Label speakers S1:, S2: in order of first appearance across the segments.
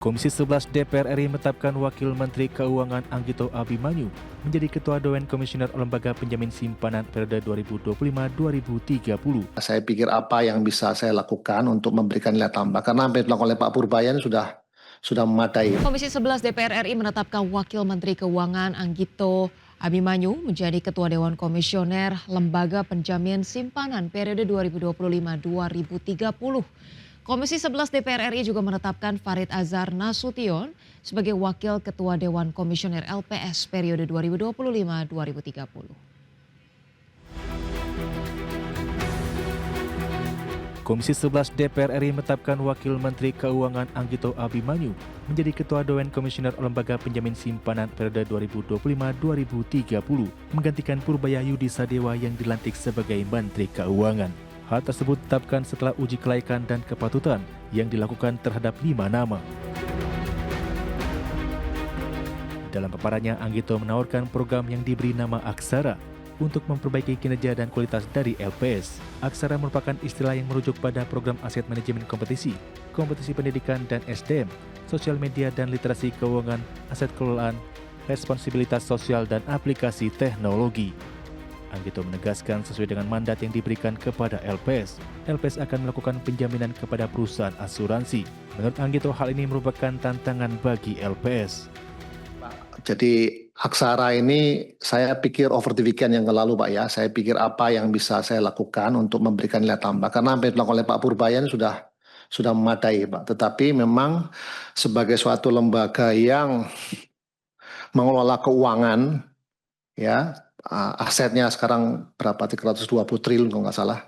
S1: Komisi 11 DPR RI menetapkan Wakil Menteri Keuangan Anggito Abimanyu menjadi Ketua Dewan Komisioner Lembaga Penjamin Simpanan periode 2025-2030.
S2: Saya pikir apa yang bisa saya lakukan untuk memberikan nilai tambah, karena apa yang dilakukan oleh Pak Purbayan sudah memadai.
S3: Komisi 11 DPR RI menetapkan Wakil Menteri Keuangan Anggito Abimanyu menjadi Ketua Dewan Komisioner Lembaga Penjamin Simpanan periode 2025-2030. Komisi 11 DPR RI juga menetapkan Farid Azhar Nasution sebagai Wakil Ketua Dewan Komisioner LPS periode 2025-2030.
S1: Komisi 11 DPR RI menetapkan Wakil Menteri Keuangan Anggito Abimanyu menjadi Ketua Dewan Komisioner Lembaga Penjamin Simpanan periode 2025-2030 menggantikan Purbaya Yudi Sadewa yang dilantik sebagai Menteri Keuangan. Hal tersebut ditetapkan setelah uji kelaikan dan kepatutan yang dilakukan terhadap 5 nama. Dalam paparannya, Anggito menawarkan program yang diberi nama Aksara untuk memperbaiki kinerja dan kualitas dari LPS. Aksara merupakan istilah yang merujuk pada program aset manajemen kompetisi, kompetisi pendidikan dan SDM, sosial media dan literasi keuangan, aset kelolaan, responsibilitas sosial dan aplikasi teknologi. Anggito menegaskan sesuai dengan mandat yang diberikan kepada LPS, LPS akan melakukan penjaminan kepada perusahaan asuransi. Menurut Anggito, hal ini merupakan tantangan bagi LPS.
S2: Jadi Aksara ini saya pikir over the weekend yang lalu Pak ya, saya pikir apa yang bisa saya lakukan untuk memberikan nilai tambah, karena apa yang dilakukan oleh Pak Purbayan sudah memadai Pak. Tetapi memang sebagai suatu lembaga yang mengelola keuangan ya, asetnya sekarang berapa, 320 triliun kalau nggak salah,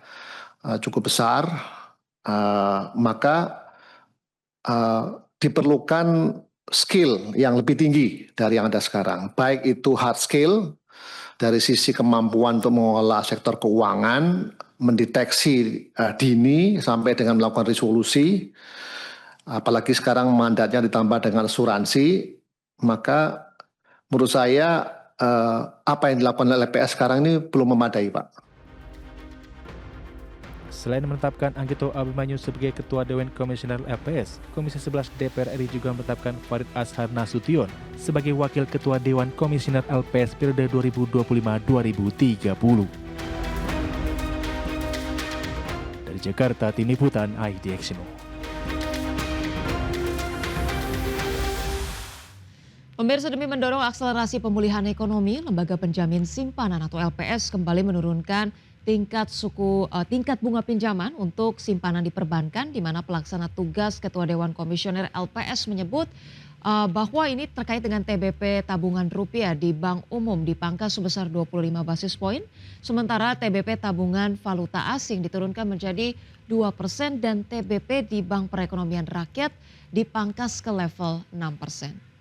S2: cukup besar, maka diperlukan skill yang lebih tinggi dari yang ada sekarang. Baik itu hard skill dari sisi kemampuan untuk mengelola sektor keuangan, mendeteksi dini sampai dengan melakukan resolusi, apalagi sekarang mandatnya ditambah dengan asuransi, maka menurut saya apa yang dilakukan oleh LPS sekarang ini belum memadai Pak.
S1: Selain menetapkan Anggito Abimanyu sebagai Ketua Dewan Komisioner LPS, Komisi 11 DPR RI juga menetapkan Farid Azhar Nasution sebagai Wakil Ketua Dewan Komisioner LPS periode 2025-2030. Dari Jakarta, Tim Liputan IDXNO.
S3: Pemirsa, demi mendorong akselerasi pemulihan ekonomi, Lembaga Penjamin Simpanan atau LPS kembali menurunkan tingkat bunga pinjaman untuk simpanan di perbankan, di mana pelaksana tugas Ketua Dewan Komisioner LPS menyebut bahwa ini terkait dengan TBP tabungan rupiah di Bank Umum dipangkas sebesar 25 basis poin, sementara TBP tabungan valuta asing diturunkan menjadi 2% dan TBP di Bank Perekonomian Rakyat dipangkas ke level 6%.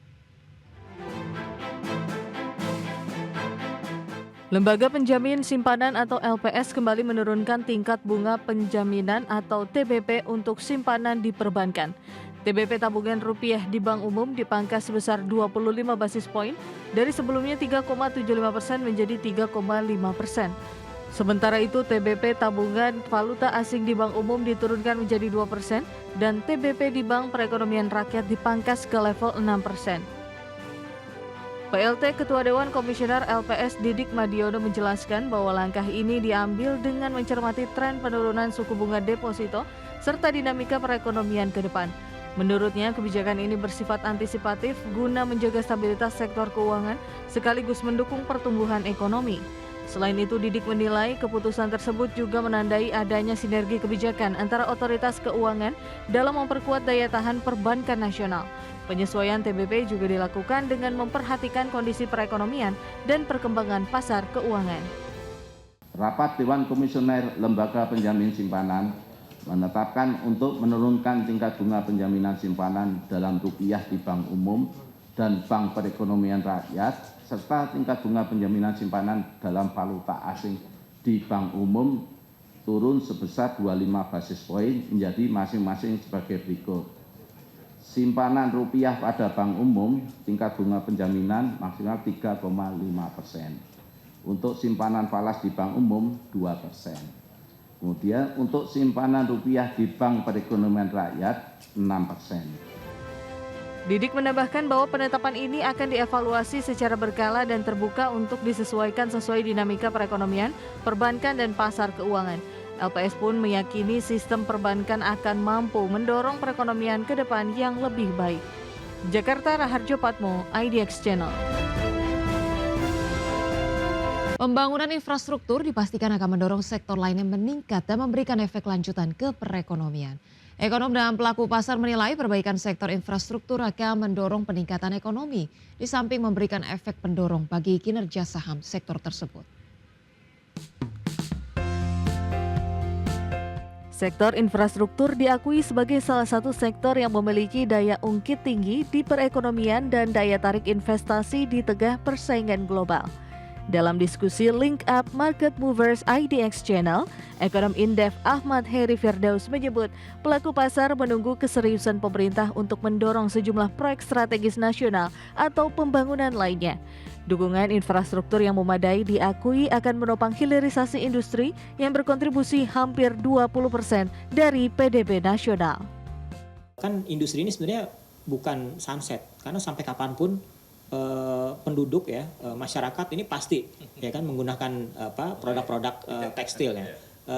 S4: Lembaga Penjamin Simpanan atau LPS kembali menurunkan tingkat bunga penjaminan atau TBP untuk simpanan di perbankan. TBP tabungan rupiah di Bank Umum dipangkas sebesar 25 basis poin dari sebelumnya 3,75% menjadi 3,5%. Sementara itu TBP tabungan valuta asing di Bank Umum diturunkan menjadi 2% dan TBP di Bank Perekonomian Rakyat dipangkas ke level 6%. PLT Ketua Dewan Komisioner LPS Didik Madiono menjelaskan bahwa langkah ini diambil dengan mencermati tren penurunan suku bunga deposito serta dinamika perekonomian ke depan. Menurutnya, kebijakan ini bersifat antisipatif guna menjaga stabilitas sektor keuangan sekaligus mendukung pertumbuhan ekonomi. Selain itu, Didik menilai keputusan tersebut juga menandai adanya sinergi kebijakan antara otoritas keuangan dalam memperkuat daya tahan perbankan nasional. Penyesuaian TBP juga dilakukan dengan memperhatikan kondisi perekonomian dan perkembangan pasar keuangan.
S5: Rapat Dewan Komisioner Lembaga Penjamin Simpanan menetapkan untuk menurunkan tingkat bunga penjaminan simpanan dalam rupiah di Bank Umum dan Bank Perekonomian Rakyat, serta tingkat bunga penjaminan simpanan dalam valuta asing di Bank Umum turun sebesar 25 basis poin menjadi masing-masing sebagai berikut. Simpanan rupiah pada Bank Umum tingkat bunga penjaminan maksimal 3,5%. Untuk simpanan falas di Bank Umum 2%. Kemudian untuk simpanan rupiah di Bank Perekonomian Rakyat 6%.
S4: Didik menambahkan bahwa penetapan ini akan dievaluasi secara berkala dan terbuka untuk disesuaikan sesuai dinamika perekonomian, perbankan, dan pasar keuangan. LPS pun meyakini sistem perbankan akan mampu mendorong perekonomian ke depan yang lebih baik. Jakarta, Raharjo Patmo, IDX Channel.
S3: Pembangunan infrastruktur dipastikan akan mendorong sektor lainnya meningkat dan memberikan efek lanjutan ke perekonomian. Ekonom dan pelaku pasar menilai perbaikan sektor infrastruktur akan mendorong peningkatan ekonomi, di samping memberikan efek pendorong bagi kinerja saham sektor tersebut.
S4: Sektor infrastruktur diakui sebagai salah satu sektor yang memiliki daya ungkit tinggi di perekonomian dan daya tarik investasi di tengah persaingan global. Dalam diskusi Link Up Market Movers IDX Channel, ekonom Indef Ahmad Heri Firdaus menyebut pelaku pasar menunggu keseriusan pemerintah untuk mendorong sejumlah proyek strategis nasional atau pembangunan lainnya. Dukungan infrastruktur yang memadai diakui akan menopang hilirisasi industri yang berkontribusi hampir 20% dari PDB nasional.
S6: Kan industri ini sebenarnya bukan sunset, karena sampai kapanpun penduduk ya masyarakat ini pasti ya kan menggunakan produk-produk tekstil ya.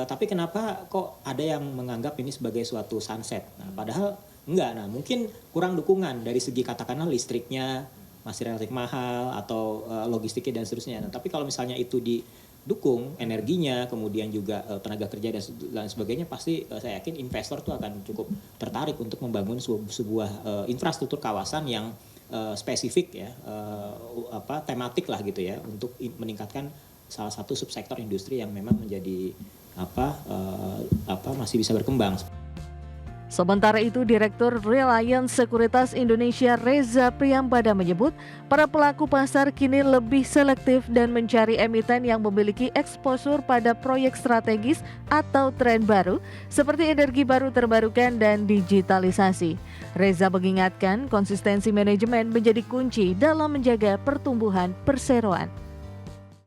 S6: Tapi kenapa kok ada yang menganggap ini sebagai suatu sunset? Nah, padahal enggak. Nah, mungkin kurang dukungan dari segi katakanlah listriknya masih relatif mahal atau logistiknya dan seterusnya. Nah, tapi kalau misalnya itu didukung energinya, kemudian juga tenaga kerja dan lain sebagainya, pasti saya yakin investor tuh akan cukup tertarik untuk membangun sebuah infrastruktur kawasan yang spesifik ya, tematik lah gitu ya, untuk meningkatkan salah satu subsektor industri yang memang menjadi masih bisa berkembang.
S4: Sementara itu, Direktur Reliance Sekuritas Indonesia Reza Priyambada menyebut para pelaku pasar kini lebih selektif dan mencari emiten yang memiliki eksposur pada proyek strategis atau tren baru seperti energi baru terbarukan dan digitalisasi. Reza mengingatkan konsistensi manajemen menjadi kunci dalam menjaga pertumbuhan perseroan.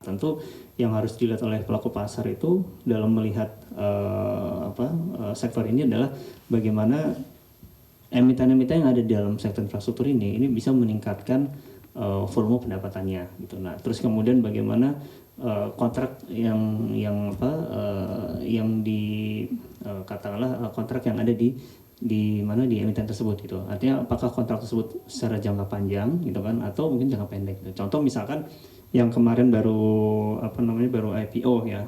S7: Tentu yang harus dilihat oleh pelaku pasar itu dalam melihat sektor ini adalah bagaimana emiten-emiten yang ada di dalam sektor infrastruktur ini bisa meningkatkan volume pendapatannya gitu. Nah, terus kemudian bagaimana kontrak katakanlah kontrak yang ada di mana di emiten tersebut gitu. Artinya apakah kontrak tersebut secara jangka panjang gitu kan atau mungkin jangka pendek gitu. Contoh misalkan yang kemarin baru IPO ya,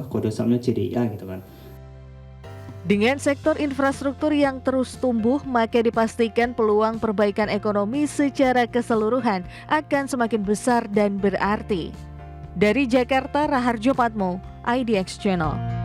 S7: kode sahamnya CDIA gitu kan.
S4: Dengan sektor infrastruktur yang terus tumbuh, maka dipastikan peluang perbaikan ekonomi secara keseluruhan akan semakin besar dan berarti. Dari Jakarta, Raharjo Patmo, IDX Channel.